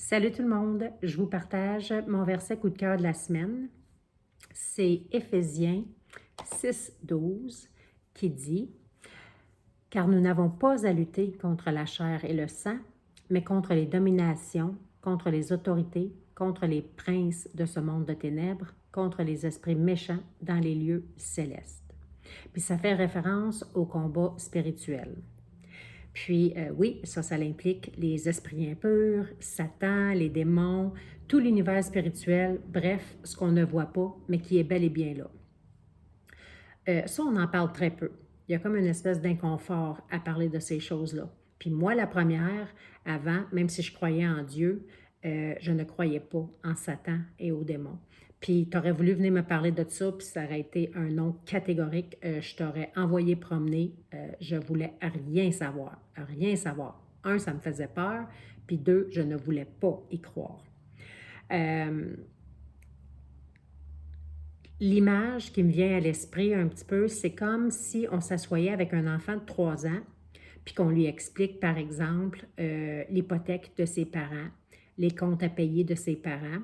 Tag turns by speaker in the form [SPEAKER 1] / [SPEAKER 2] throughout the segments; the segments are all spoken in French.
[SPEAKER 1] Salut tout le monde, je vous partage mon verset coup de cœur de la semaine. C'est Éphésiens 6:12 qui dit: Car nous n'avons pas à lutter contre la chair et le sang, mais contre les dominations, contre les autorités, contre les princes de ce monde de ténèbres, contre les esprits méchants dans les lieux célestes. Puis ça fait référence au combat spirituel. Puis oui, ça implique les esprits impurs, Satan, les démons, tout l'univers spirituel, bref, ce qu'on ne voit pas, mais qui est bel et bien là. Ça, on en parle très peu. Il y a comme une espèce d'inconfort à parler de ces choses-là. Puis moi, la première, avant, même si je croyais en Dieu, je ne croyais pas en Satan et aux démons. Puis tu aurais voulu venir me parler de ça, puis ça aurait été un non catégorique. Je t'aurais envoyé promener. Je voulais rien savoir. Rien savoir. Un, ça me faisait peur. Puis deux, je ne voulais pas y croire. L'image qui me vient à l'esprit un petit peu, c'est comme si on s'assoyait avec un enfant de 3 ans, puis qu'on lui explique, par exemple, l'hypothèque de ses parents, les comptes à payer de ses parents,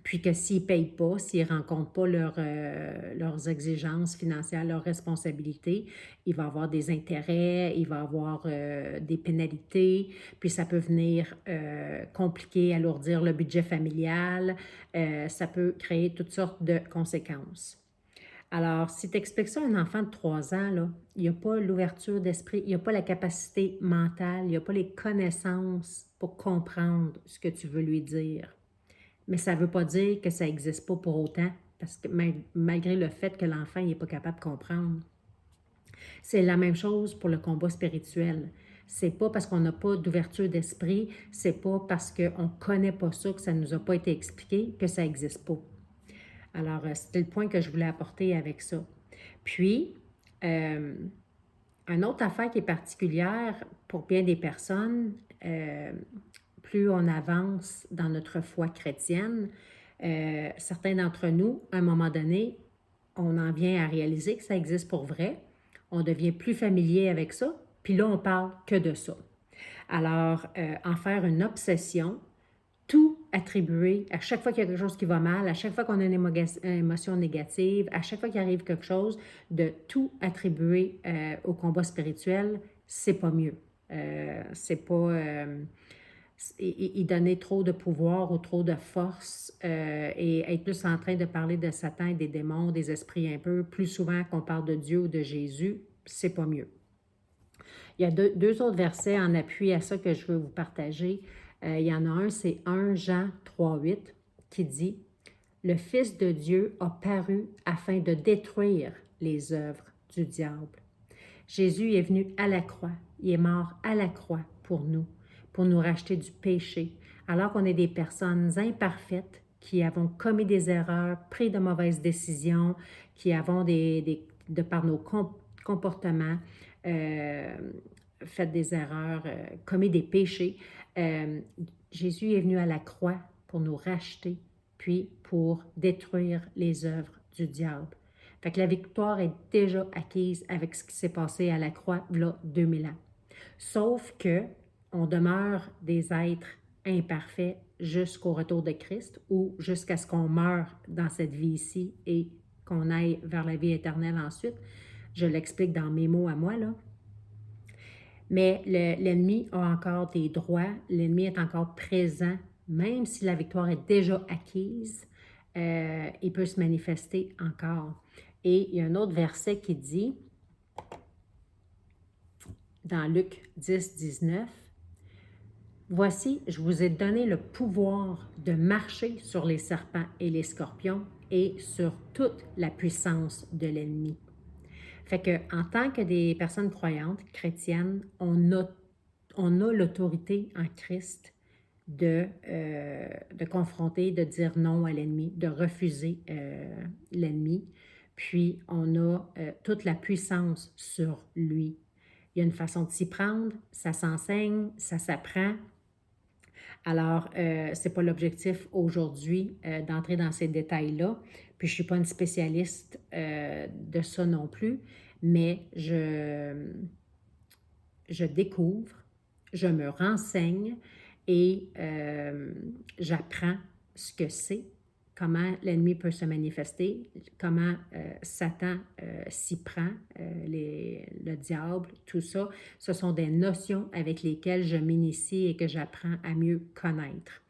[SPEAKER 1] puis que s'ils ne payent pas, s'ils ne rencontrent pas leurs exigences financières, leurs responsabilités, il va avoir des intérêts, il va avoir des pénalités, puis ça peut venir compliquer, alourdir le budget familial, ça peut créer toutes sortes de conséquences. Alors, si tu expliques ça à un enfant de 3 ans, là, il n'y a pas l'ouverture d'esprit, il n'y a pas la capacité mentale, il n'y a pas les connaissances pour comprendre ce que tu veux lui dire. Mais ça ne veut pas dire que ça n'existe pas pour autant, parce que malgré le fait que l'enfant n'est pas capable de comprendre. C'est la même chose pour le combat spirituel. C'est pas parce qu'on n'a pas d'ouverture d'esprit, c'est pas parce qu'on ne connaît pas ça, que ça ne nous a pas été expliqué, que ça n'existe pas. Alors, c'était le point que je voulais apporter avec ça. Puis, une autre affaire qui est particulière pour bien des personnes, plus on avance dans notre foi chrétienne, certains d'entre nous, à un moment donné, on en vient à réaliser que ça existe pour vrai. On devient plus familier avec ça, puis là, on parle que de ça. Alors, en faire une obsession, tout attribuer, à chaque fois qu'il y a quelque chose qui va mal, à chaque fois qu'on a une émotion négative, à chaque fois qu'il arrive quelque chose, de tout attribuer au combat spirituel, c'est pas mieux. C'est pas... y donner trop de pouvoir ou trop de force et être plus en train de parler de Satan et des démons, des esprits un peu, plus souvent qu'on parle de Dieu ou de Jésus, c'est pas mieux. Il y a deux autres versets en appui à ça que je veux vous partager. Il y en a un, c'est 1 Jean 3:8 qui dit « Le Fils de Dieu a paru afin de détruire les œuvres du diable. » Jésus est venu à la croix, il est mort à la croix pour nous racheter du péché, alors qu'on est des personnes imparfaites qui avons commis des erreurs, pris de mauvaises décisions, qui avons de par nos comportements, fait des erreurs, commis des péchés. Jésus est venu à la croix pour nous racheter, puis pour détruire les œuvres du diable. Fait que la victoire est déjà acquise avec ce qui s'est passé à la croix, là, 2000 ans. Sauf que on demeure des êtres imparfaits jusqu'au retour de Christ ou jusqu'à ce qu'on meure dans cette vie ici et qu'on aille vers la vie éternelle ensuite. Je l'explique dans mes mots à moi, là. Mais l'ennemi a encore des droits, l'ennemi est encore présent, même si la victoire est déjà acquise, il peut se manifester encore. Et il y a un autre verset qui dit, dans Luc 10:19, « Voici, je vous ai donné le pouvoir de marcher sur les serpents et les scorpions et sur toute la puissance de l'ennemi. » Fait qu'en tant que des personnes croyantes, chrétiennes, on a l'autorité en Christ de confronter, de dire non à l'ennemi, de refuser l'ennemi. Puis, on a toute la puissance sur lui. Il y a une façon de s'y prendre, ça s'enseigne, ça s'apprend. Alors, ce n'est pas l'objectif aujourd'hui d'entrer dans ces détails-là. Puis, je ne suis pas une spécialiste de ça non plus, mais je découvre, je me renseigne et j'apprends ce que c'est, comment l'ennemi peut se manifester, comment Satan s'y prend, le diable, tout ça. Ce sont des notions avec lesquelles je m'initie et que j'apprends à mieux connaître.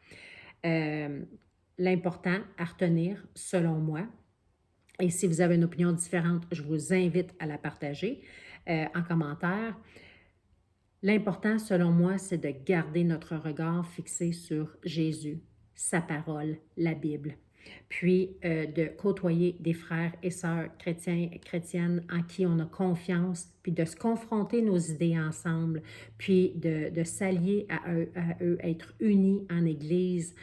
[SPEAKER 1] L'important à retenir, selon moi, et si vous avez une opinion différente, je vous invite à la partager en commentaire. L'important, selon moi, c'est de garder notre regard fixé sur Jésus, sa parole, la Bible, puis de côtoyer des frères et sœurs chrétiens et chrétiennes en qui on a confiance, puis de se confronter nos idées ensemble, puis de s'allier à eux, être unis en Église,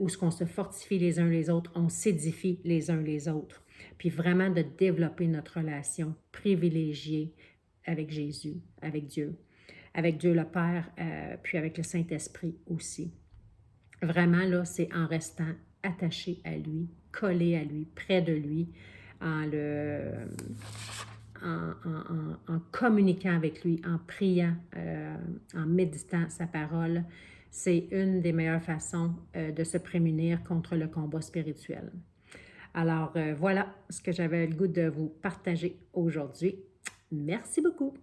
[SPEAKER 1] où ce qu'on se fortifie les uns les autres, on s'édifie les uns les autres, puis vraiment de développer notre relation privilégiée avec Jésus, avec Dieu le Père, puis avec le Saint-Esprit aussi. Vraiment, là, c'est en restant attaché à lui, collé à lui, près de lui, en communiquant avec lui, en priant, en méditant sa parole. C'est une des meilleures façons de se prémunir contre le combat spirituel. Alors, voilà ce que j'avais le goût de vous partager aujourd'hui. Merci beaucoup.